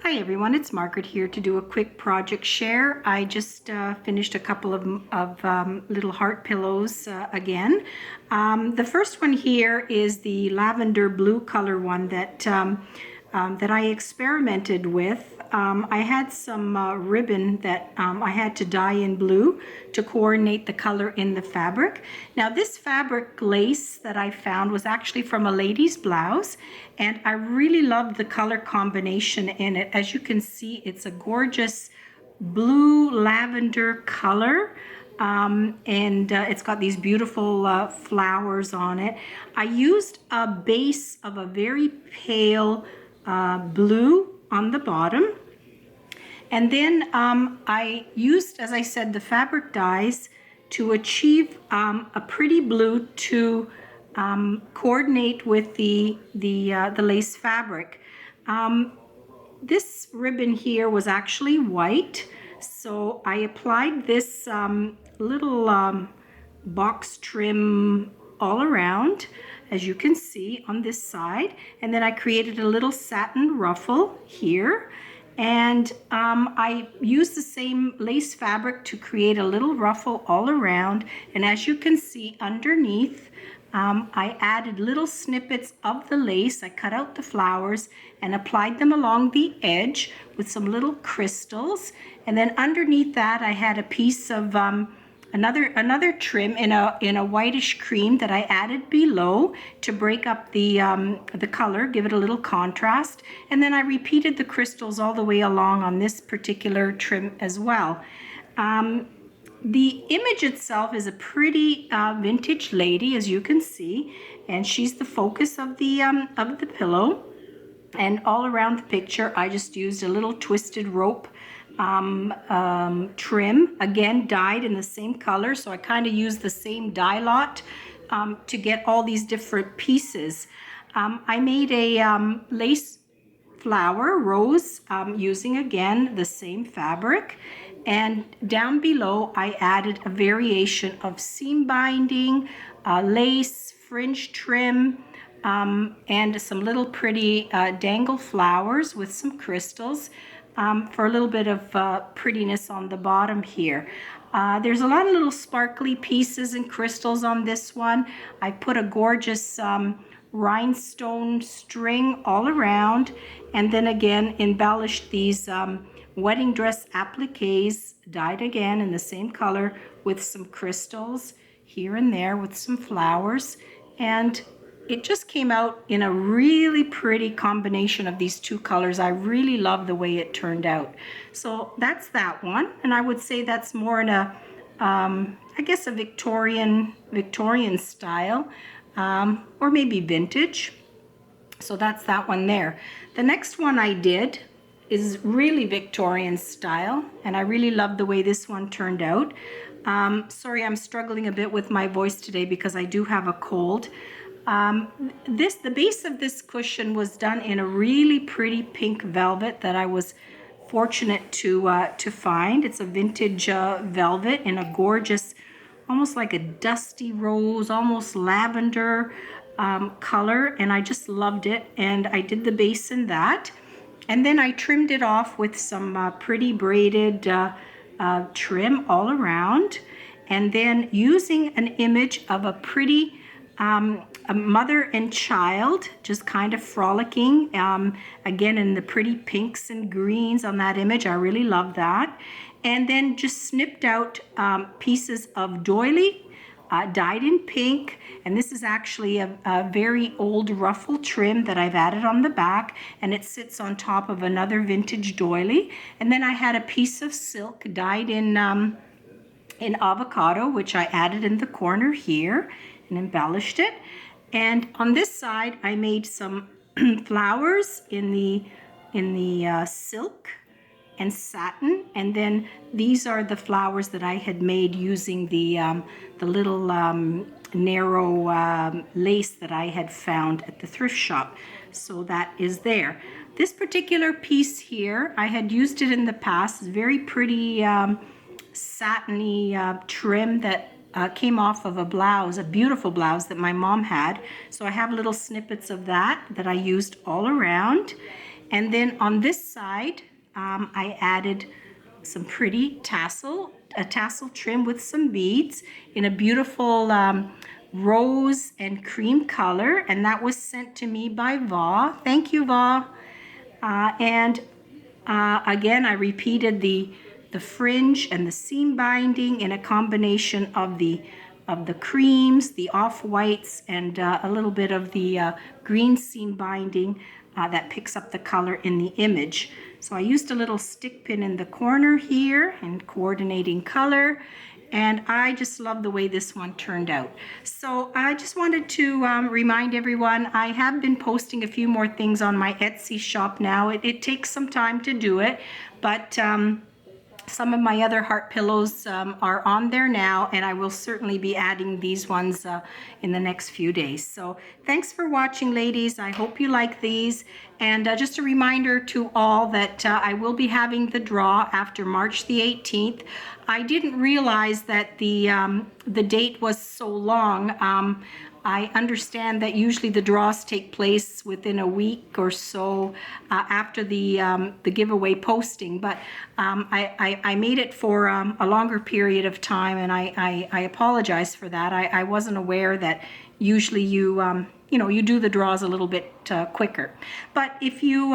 Hi everyone, it's Margaret here to do a quick project share. I just finished a couple of little heart pillows again. The first one here is the lavender blue color one that I experimented with. I had some ribbon that I had to dye in blue to coordinate the color in the fabric. Now this fabric lace that I found was actually from a lady's blouse, and I really loved the color combination in it. As you can see, it's a gorgeous blue lavender color. It's got these beautiful flowers on it. I used a base of a very pale blue on the bottom, and then I used, as I said, the fabric dyes to achieve a pretty blue to coordinate with the lace fabric. This ribbon here was actually white, so I applied this little box trim all around, as you can see on this side, and then I created a little satin ruffle here, and I used the same lace fabric to create a little ruffle all around. And as you can see underneath, I added little snippets of the lace. I cut out the flowers and applied them along the edge with some little crystals, and then underneath that I had a piece of another trim in a whitish cream that I added below to break up the color, give it a little contrast. And then I repeated the crystals all the way along on this particular trim as well. The image itself is a pretty vintage lady, as you can see, and she's the focus of the pillow. And all around the picture, I just used a little twisted rope trim, again dyed in the same color, so I kind of used the same dye lot to get all these different pieces. I made a lace flower rose using again the same fabric, and down below I added a variation of seam binding, lace fringe trim, and some little pretty dangle flowers with some crystals for a little bit of prettiness on the bottom here. There's a lot of little sparkly pieces and crystals on this one. I put a gorgeous rhinestone string all around, and then again embellished these wedding dress appliques, dyed again in the same color with some crystals here and there with some flowers. And it just came out in a really pretty combination of these two colors. I really love the way it turned out. So that's that one, and I would say that's more in a I guess a Victorian style, or maybe vintage. So that's that one there. The next one I did is really Victorian style, and I really love the way this one turned out. Sorry, I'm struggling a bit with my voice today because I do have a cold. The base of this cushion was done in a really pretty pink velvet that I was fortunate to find. It's a vintage velvet in a gorgeous, almost like a dusty rose, almost lavender color, and I just loved it. And I did the base in that, and then I trimmed it off with some pretty braided trim all around, and then using an image of a pretty a mother and child just kind of frolicking, again in the pretty pinks and greens on that image. I really love that. And then just snipped out pieces of doily dyed in pink, and this is actually a very old ruffle trim that I've added on the back, and it sits on top of another vintage doily. And then I had a piece of silk dyed in avocado, which I added in the corner here and embellished it. And on this side I made some flowers in the silk and satin, and then these are the flowers that I had made using the little narrow lace that I had found at the thrift shop. So that is there. This particular piece here, I had used it in the past. It's very pretty satiny trim that came off of a blouse, a beautiful blouse that my mom had. So I have little snippets of that I used all around. And then on this side, I added some pretty a tassel trim with some beads in a beautiful rose and cream color, and that was sent to me by Va. Thank you, Va. And again, I repeated the fringe and the seam binding in a combination of the creams, the off-whites, and a little bit of the green seam binding that picks up the color in the image. So I used a little stick pin in the corner here and coordinating color, and I just love the way this one turned out. So I just wanted to remind everyone, I have been posting a few more things on my Etsy shop now. It takes some time to do it, but some of my other heart pillows are on there now, and I will certainly be adding these ones in the next few days. So thanks for watching, ladies. I hope you like these. And just a reminder to all that I will be having the draw after March the 18th. I didn't realize that the date was so long. I understand that usually the draws take place within a week or so after the giveaway posting, but I made it for a longer period of time, and I apologize for that. I wasn't aware that usually you do the draws a little bit quicker. But if you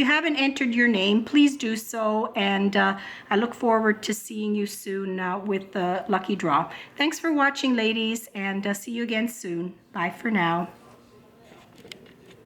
haven't entered your name, please do so, and I look forward to seeing you soon with the lucky draw. Thanks for watching, ladies, and see you again soon. Bye for now.